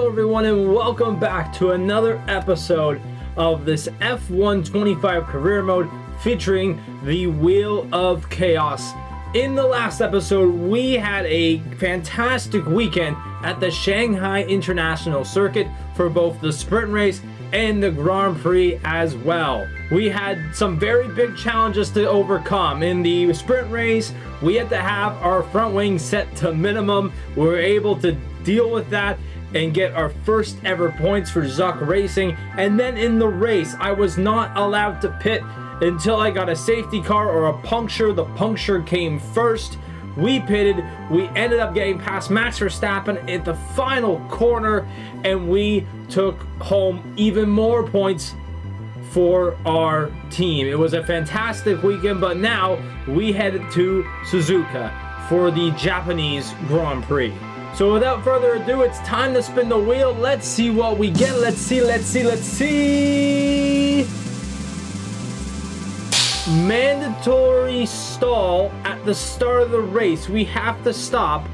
Hello everyone and welcome back to another episode of this F1 25 career mode featuring the Wheel of Chaos. In the last episode, we had a fantastic weekend at the Shanghai International Circuit for both the sprint race and the Grand Prix as well. We had some very big challenges to overcome. In the sprint race, we had to have our front wing set to minimum. We were able to deal with that and get our first ever points for Zuck Racing. And then in the race, I was not allowed to pit until I got a safety car or a puncture. The puncture came first. We pitted, we ended up getting past Max Verstappen at the final corner, and we took home even more points for our team. It was a fantastic weekend, but now we headed to Suzuka for the Japanese Grand Prix. So without further ado, it's time to spin the wheel. Let's see what we get. Let's see. Mandatory stall at the start of the race. We have to stop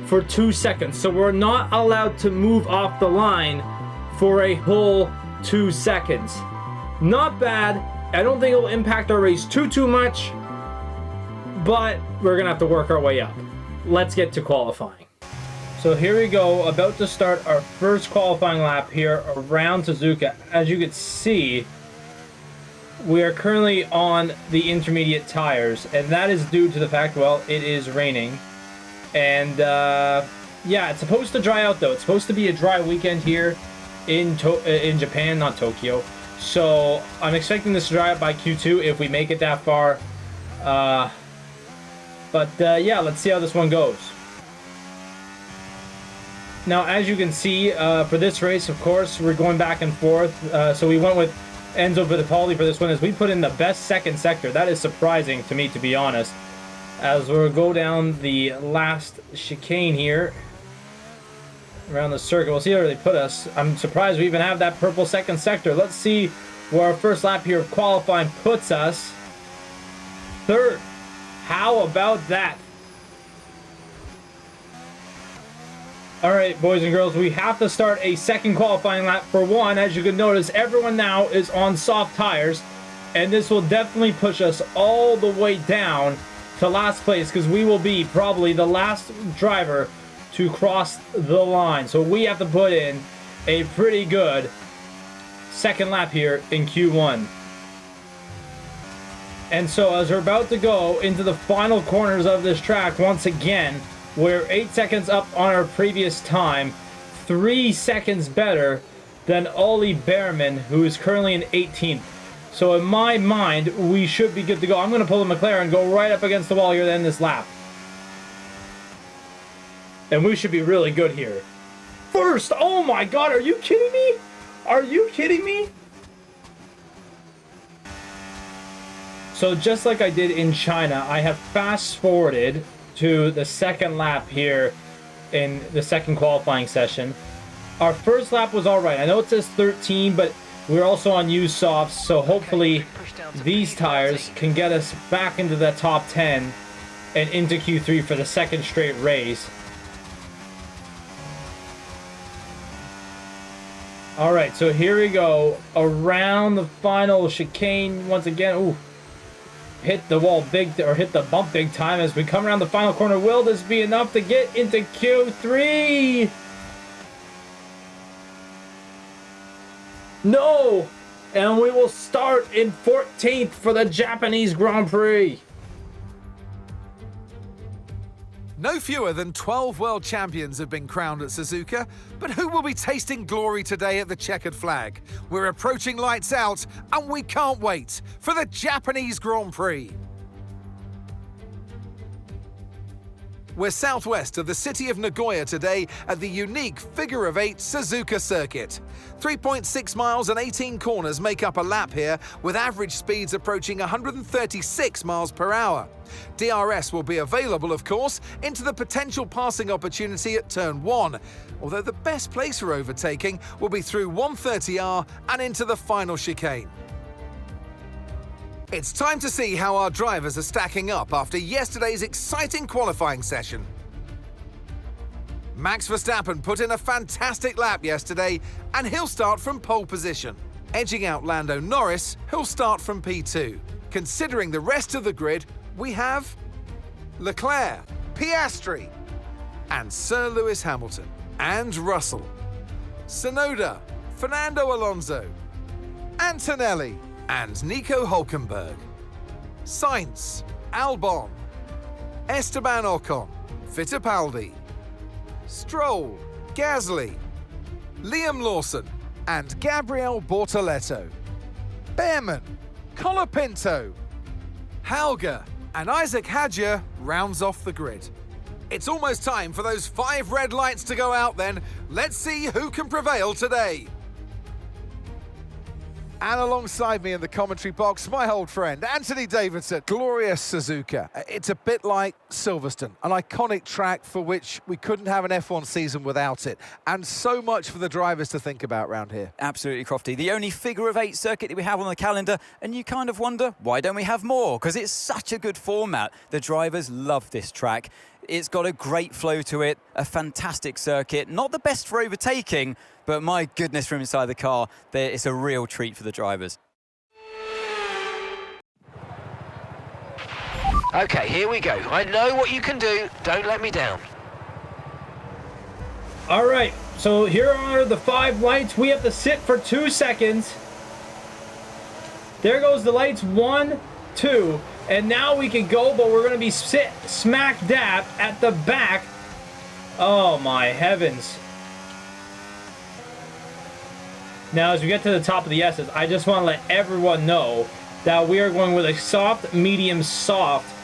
for 2 seconds. So we're not allowed to move off the line for a whole 2 seconds. Not bad. I don't think it'll impact our race too much, but we're gonna have to work our way up. Let's get to qualifying. So here we go, about to start our first qualifying lap here around Suzuka. As you can see, we are currently on the intermediate tires, and that is due to the fact, well, it is raining. And yeah, it's supposed to dry out though. It's supposed to be a dry weekend here in Japan, not Tokyo. So I'm expecting this to dry out by Q2 if we make it that far. But yeah, let's see how this one goes. Now, as you can see, for this race, of course, we're going back and forth. So we went with Enzo Fittipaldi for this one, as we put in the best second sector. That is surprising to me, to be honest. As we'll go down the last chicane here around the circuit. We'll see where they put us. I'm surprised we even have that purple second sector. Let's see where our first lap here of qualifying puts us. Third. How about that? Alright, boys and girls, we have to start a second qualifying lap. For one, as you can notice, everyone now is on soft tires, and this will definitely push us all the way down to last place, because we will be probably the last driver to cross the line. So we have to put in a pretty good second lap here in Q1. And so as we're about to go into the final corners of this track, once again, we're 8 seconds up on our previous time, 3 seconds better than Ollie Behrman, who is currently in 18th. So in my mind, we should be good to go. I'm going to pull the McLaren, go right up against the wall here to end this lap. And we should be really good here. First, oh my God, are you kidding me? Are you kidding me? So just like I did in China, I have fast forwarded to the second lap here in the second qualifying session. Our first lap was all right. I know it says 13, but we're also on used softs, so hopefully these tires can get us back into the top 10 and into Q3 for the second straight race. All right, so here we go around the final chicane once again. Ooh. Hit the wall big, or hit the bump big time as we come around the final corner. Will this be enough to get into Q3? No! And we will start in 14th for the Japanese Grand Prix. No fewer than 12 world champions have been crowned at Suzuka, but who will be tasting glory today at the checkered flag? We're approaching lights out, and we can't wait for the Japanese Grand Prix. We're southwest of the city of Nagoya today at the unique figure-of-8 Suzuka Circuit. 3.6 miles and 18 corners make up a lap here, with average speeds approaching 136 miles per hour. DRS will be available, of course, into the potential passing opportunity at turn 1, although the best place for overtaking will be through 130R and into the final chicane. It's time to see how our drivers are stacking up after yesterday's exciting qualifying session. Max Verstappen put in a fantastic lap yesterday, and he'll start from pole position, edging out Lando Norris, who'll start from P2. Considering the rest of the grid, we have Leclerc, Piastri, and Sir Lewis Hamilton, and Russell, Tsunoda, Fernando Alonso, Antonelli, and Nico Hülkenberg, Sainz, Albon, Esteban Ocon, Fittipaldi, Stroll, Gasly, Liam Lawson, and Gabriel Bortoleto, Behrman, Colapinto, Hauger, and Isaac Hadjar rounds off the grid. It's almost time for those 5 red lights to go out then. Let's see who can prevail today. And alongside me in the commentary box, my old friend, Anthony Davidson. Glorious Suzuka. It's a bit like Silverstone, an iconic track for which we couldn't have an F1 season without it. And so much for the drivers to think about around here. Absolutely, Crofty. The only figure-of-8 circuit that we have on the calendar, and you kind of wonder, why don't we have more? Because it's such a good format. The drivers love this track. It's got a great flow to it, a fantastic circuit. Not the best for overtaking, but my goodness, from inside the car, it's a real treat for the drivers. Okay, here we go. I know what you can do. Don't let me down. All right, so here are the 5 lights. We have to sit for 2 seconds. There goes the lights, 1, 2. And now we can go, but we're going to be smack dab at the back. Oh, my heavens. Now, as we get to the top of the S's, I just want to let everyone know that we are going with a soft, medium, soft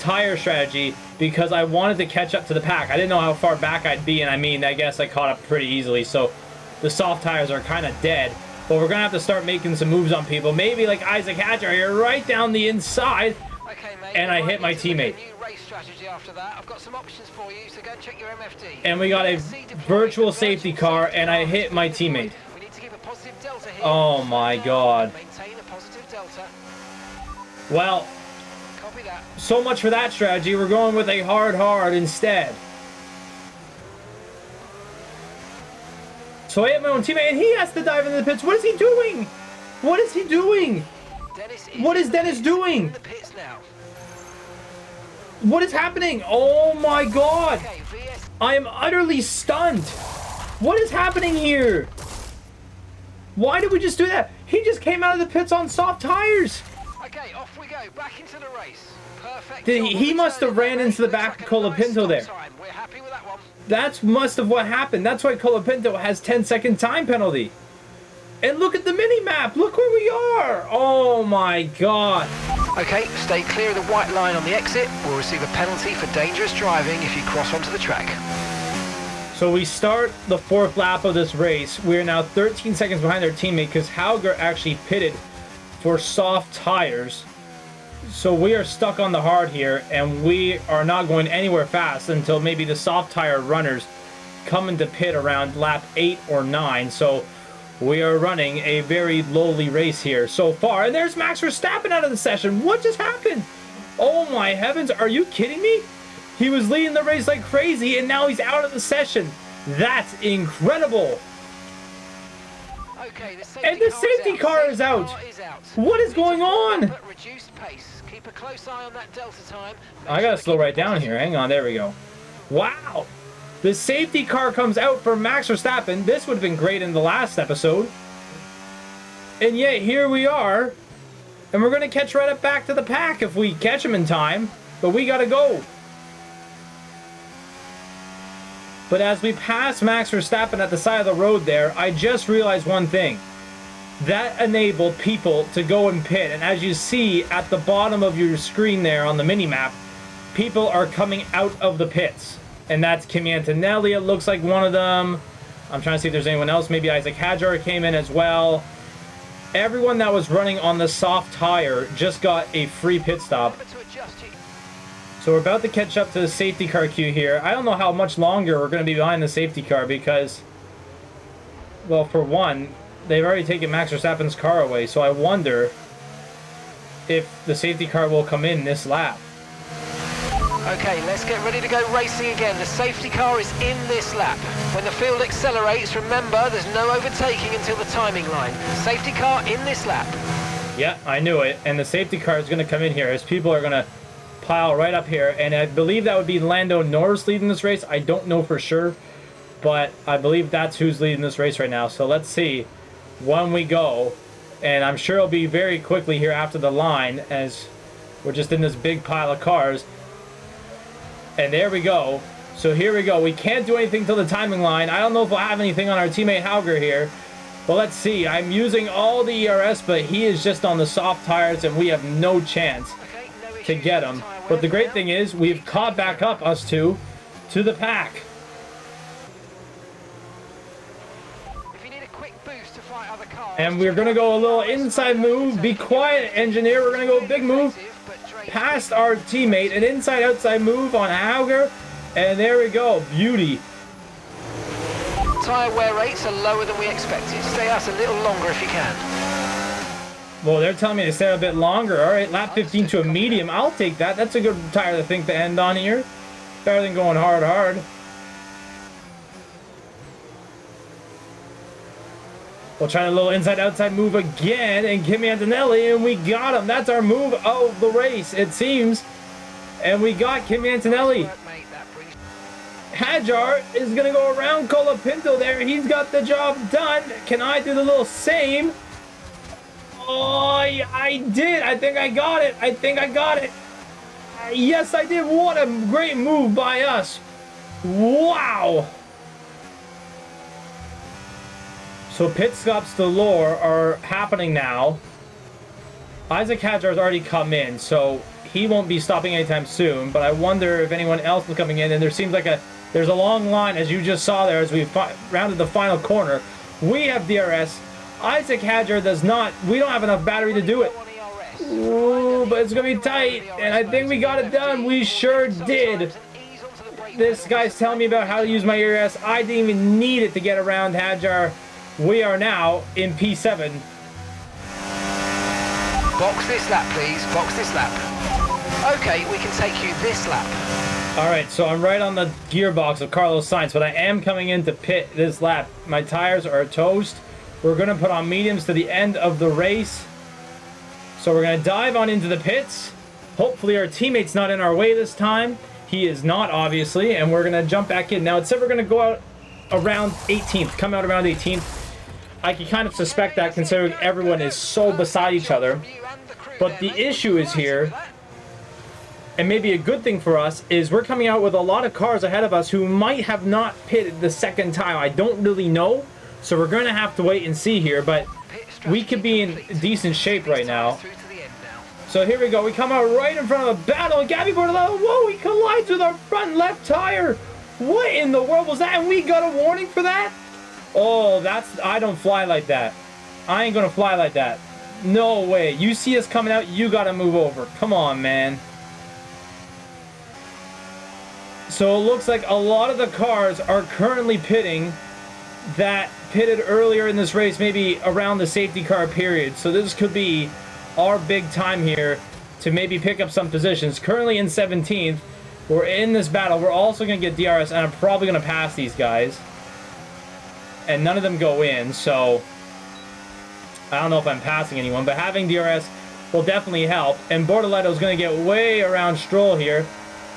tire strategy because I wanted to catch up to the pack. I didn't know how far back I'd be, and I mean, I guess I caught up pretty easily. So the soft tires are kind of dead. But we're going to have to start making some moves on people. Maybe like Isaac Hadjar here, right down the inside. Okay, mate, and I hit my teammate. I've got some options for you, so go and check your MFD. And we got a virtual safety car, and I hit my teammate. We need to keep a positive delta here. Oh my god. Maintain a positive delta. Well, Copy that. So much for that strategy. We're going with a hard instead. So I hit my own teammate, and he has to dive into the pits. What is he doing? What is he doing? What is Dennis doing? What is happening? Oh my god! I am utterly stunned. What is happening here? Why did we just do that? He just came out of the pits on soft tires. Okay, off we go. Back into the race. Perfect. He must have ran into the back of Colapinto there. We're happy with that one. That's must have what happened. That's why Colapinto has 10-second time penalty. And look at the mini-map. Look where we are. Oh my god. Okay, stay clear of the white line on the exit. We'll receive a penalty for dangerous driving if you cross onto the track. So we start the 4th lap of this race. We are now 13 seconds behind our teammate because Hauger actually pitted for soft tires. So we are stuck on the hard here, and we are not going anywhere fast until maybe the soft tire runners come into pit around lap 8 or 9. So we are running a very lowly race here so far. And there's Max Verstappen out of the session. What just happened? Oh my heavens, are you kidding me? He was leading the race like crazy, and now he's out of the session. That's incredible. Okay, and the safety car is out. What is going on? Keep a close eye on that delta time. I gotta slow right down here. Hang on, there we go. Wow. The safety car comes out for Max Verstappen. This would have been great in the last episode. And yet, here we are. And we're gonna catch right up back to the pack if we catch him in time. But we gotta go. But as we pass Max Verstappen at the side of the road there, I just realized one thing. That enabled people to go and pit. And as you see at the bottom of your screen there on the mini-map, people are coming out of the pits. And that's Kimi Antonelli, it looks like one of them. I'm trying to see if there's anyone else. Maybe Isaac Hadjar came in as well. Everyone that was running on the soft tire just got a free pit stop. So we're about to catch up to the safety car queue here. I don't know how much longer we're going to be behind the safety car because, well, for one, they've already taken Max Verstappen's car away. So I wonder if the safety car will come in this lap. Okay, let's get ready to go racing again. The safety car is in this lap. When the field accelerates, remember there's no overtaking until the timing line. Safety car in this lap. Yeah, I knew it. And the safety car is going to come in here as people are going to pile right up here. And I believe that would be Lando Norris leading this race. I don't know for sure, but I believe that's who's leading this race right now. So let's see when we go. And I'm sure it'll be very quickly here after the line as we're just in this big pile of cars. And there we go. So here we go. We can't do anything till the timing line. I don't know if we'll have anything on our teammate Hauger here. But let's see. I'm using all the ERS, but he is just on the soft tires, and we have no chance to get him. But the great thing is we've caught back up, us two, to the pack. And we're going to go a little inside move. Be quiet, engineer. We're going to go big move past our teammate. An inside-outside move on Hauger. And there we go. Beauty. Tyre wear rates are lower than we expected. Stay out a little longer if you can. Well, they're telling me to stay a bit longer. All right, lap 15 to a medium. I'll take that. That's a good tire to think to end on here. Better than going hard. We'll try a little inside-outside move again, and Kimi Antonelli, and we got him. That's our move of the race, it seems. And we got Kimi Antonelli. Hajar is going to go around Colapinto there. He's got the job done. Can I do the little same? Oh, I did. I think I got it. Yes, I did. What a great move by us. Wow. So pit stops galore are happening now. Isaac Hadjar has already come in, so he won't be stopping anytime soon. But I wonder if anyone else is coming in. And there seems like there's a long line, as you just saw there, as we rounded the final corner. We have DRS. Isaac Hadjar does not. We don't have enough battery to do it. Ooh, but it's going to be tight. And I think we got it done. We sure did. This guy's telling me about how to use my ERS. I didn't even need it to get around Hadjar. We are now in P7. Box this lap, please. Box this lap. Okay, we can take you this lap. All right, so I'm right on the gearbox of Carlos Sainz, but I am coming in to pit this lap. My tires are toast. We're going to put on mediums to the end of the race. So we're going to dive on into the pits. Hopefully our teammate's not in our way this time. He is not, obviously, and we're going to jump back in. Now, it said we're going to go out around 18th, come out around 18th. I can kind of suspect that considering everyone is so beside each other. But the issue is here, and maybe a good thing for us, is we're coming out with a lot of cars ahead of us who might have not pitted the second time. I don't really know, so we're going to have to wait and see here, but we could be in decent shape right now. So here we go. We come out right in front of the battle, and Gabby Bordello, whoa, he collides with our front left tire. What in the world was that? And we got a warning for that? Oh, I don't fly like that. I ain't gonna fly like that. No way. You see us coming out, you gotta move over. Come on, man. So it looks like a lot of the cars are currently pitting that pitted earlier in this race, maybe around the safety car period. So this could be our big time here to maybe pick up some positions. Currently in 17th. We're in this battle. We're also going to get DRS, and I'm probably going to pass these guys. And none of them go in, so I don't know if I'm passing anyone, but having DRS will definitely help. And Bortoletto's going to get way around Stroll here.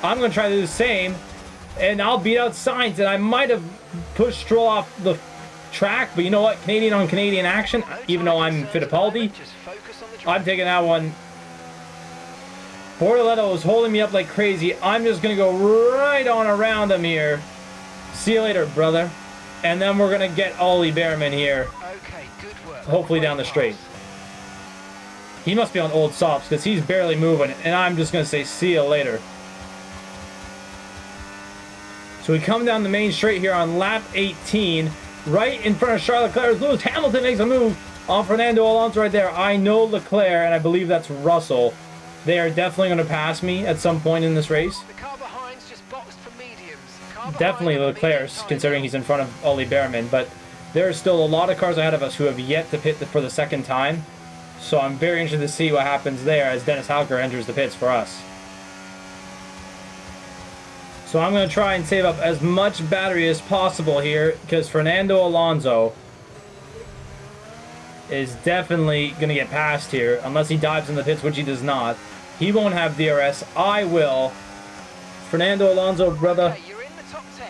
I'm going to try to do the same, and I'll beat out Sainz, and I might have pushed Stroll off the track, but you know what? Canadian on Canadian action, even though I'm Fittipaldi. I'm taking that one. Bortoletto is holding me up like crazy. I'm just going to go right on around him here. See you later, brother. And then we're going to get Ollie Behrman here. Okay, good work. Hopefully down the straight. He must be on old softs because he's barely moving. And I'm just going to say see you later. So we come down the main straight here on lap 18. Right in front of Charles Leclerc. Lewis Hamilton makes a move on Fernando Alonso right there. I know Leclerc, and I believe that's Russell. They are definitely going to pass me at some point in this race. The car behind's just boxed for mediums. Definitely Leclerc, considering he's in front of Ollie Behrman. But there are still a lot of cars ahead of us who have yet to pit for the second time. So I'm very interested to see what happens there as Dennis Hauger enters the pits for us. So I'm going to try and save up as much battery as possible here, because Fernando Alonso is definitely going to get past here, unless he dives in the pits, which he does not. He won't have DRS. I will. Fernando Alonso, brother. Okay, you're in the top 10.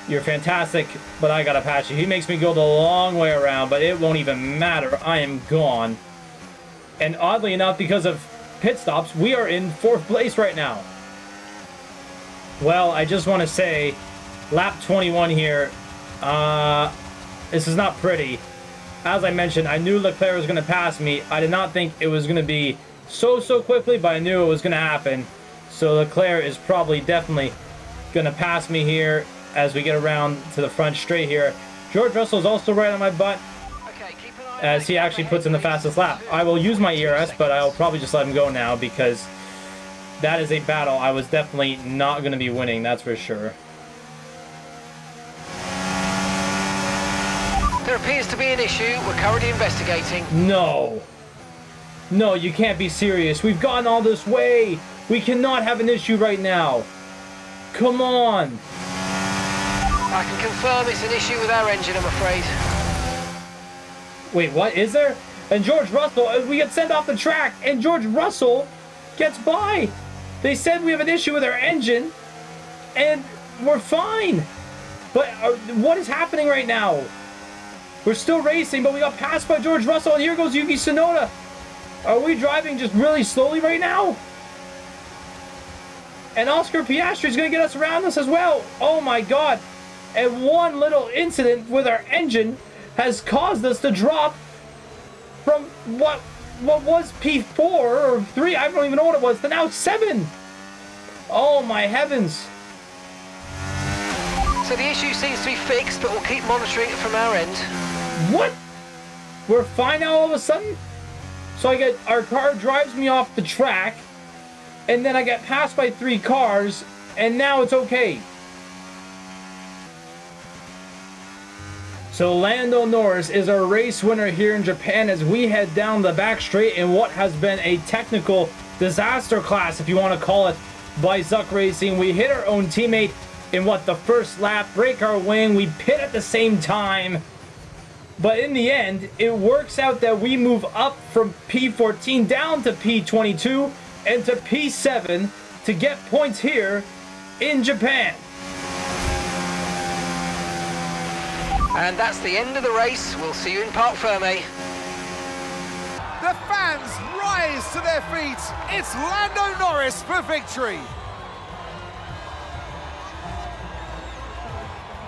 You're fantastic, but I got to pass you. He makes me go the long way around, but it won't even matter. I am gone. And oddly enough, because of pit stops, we are in 4th place right now. Well, I just want to say, lap 21 here, this is not pretty. As I mentioned, I knew Leclerc was going to pass me. I did not think it was going to be so quickly, but I knew it was going to happen. So Leclerc is probably definitely going to pass me here as we get around to the front straight here. George Russell is also right on my butt, Okay, keep an eye on as he actually puts in the fastest lap. I will use my ERS, but I'll probably just let him go now, because that is a battle I was definitely not going to be winning, that's for sure. There appears to be an issue. We're currently investigating. No. No, you can't be serious. We've gone all this way. We cannot have an issue right now. Come on. I can confirm it's an issue with our engine, I'm afraid. Wait, what? Is there? And George Russell, we get sent off the track, and George Russell gets by. They said we have an issue with our engine, and we're fine. But what is happening right now? We're still racing, but we got passed by George Russell, and here goes Yuki Tsunoda. Are we driving just really slowly right now? And Oscar Piastri is going to get us around this as well. Oh my god. And one little incident with our engine has caused us to drop from what was P4 or 3, I don't even know what it was, to now 7. Oh my heavens. So the issue seems to be fixed, but we'll keep monitoring it from our end. What? We're fine now all of a sudden? So our car drives me off the track, and then I get passed by 3 cars, and now it's okay. So Lando Norris is our race winner here in Japan as we head down the back straight in what has been a technical disaster class, if you want to call it, by Zuck Racing. We hit our own teammate in the first lap, break our wing, we pit at the same time. But in the end, it works out that we move up from P14 down to P22 and to P7 to get points here in Japan. And that's the end of the race. We'll see you in Parc Fermé. The fans rise to their feet. It's Lando Norris for victory.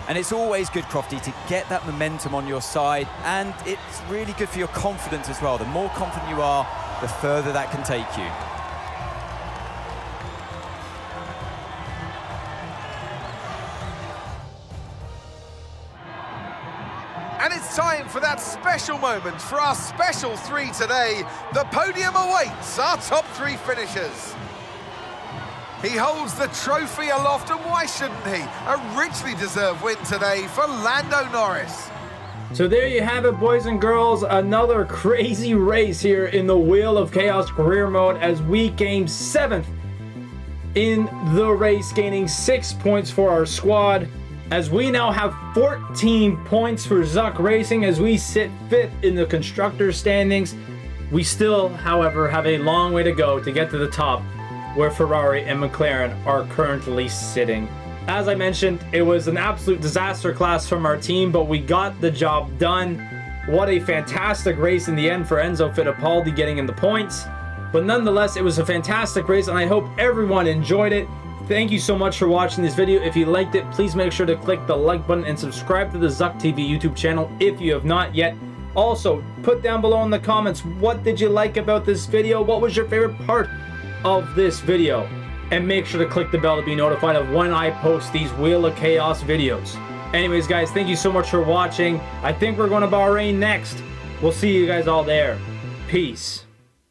And it's always good, Crofty, to get that momentum on your side, and it's really good for your confidence as well. The more confident you are, the further that can take you. And it's time for that special moment for our special 3 today. The podium awaits our top 3 finishers. He holds the trophy aloft, and why shouldn't he? A richly deserved win today for Lando Norris. So there you have it, boys and girls. Another crazy race here in the Wheel of Chaos career mode as we came 7th in the race, gaining 6 points for our squad. As we now have 14 points for Zuck Racing as we sit 5th in the constructors standings. We still, however, have a long way to go to get to the top, where Ferrari and McLaren are currently sitting. As I mentioned, it was an absolute disaster class from our team, but we got the job done. What a fantastic race in the end for Enzo Fittipaldi getting in the points. But nonetheless, it was a fantastic race, and I hope everyone enjoyed it. Thank you so much for watching this video. If you liked it, please make sure to click the like button and subscribe to the Zuck TV YouTube channel if you have not yet. Also, put down below in the comments, what did you like about this video? What was your favorite part of this video? And make sure to click the bell to be notified of when I post these Wheel of Chaos videos. Anyways, guys, thank you so much for watching. I think we're going to Bahrain next. We'll see you guys all there. Peace.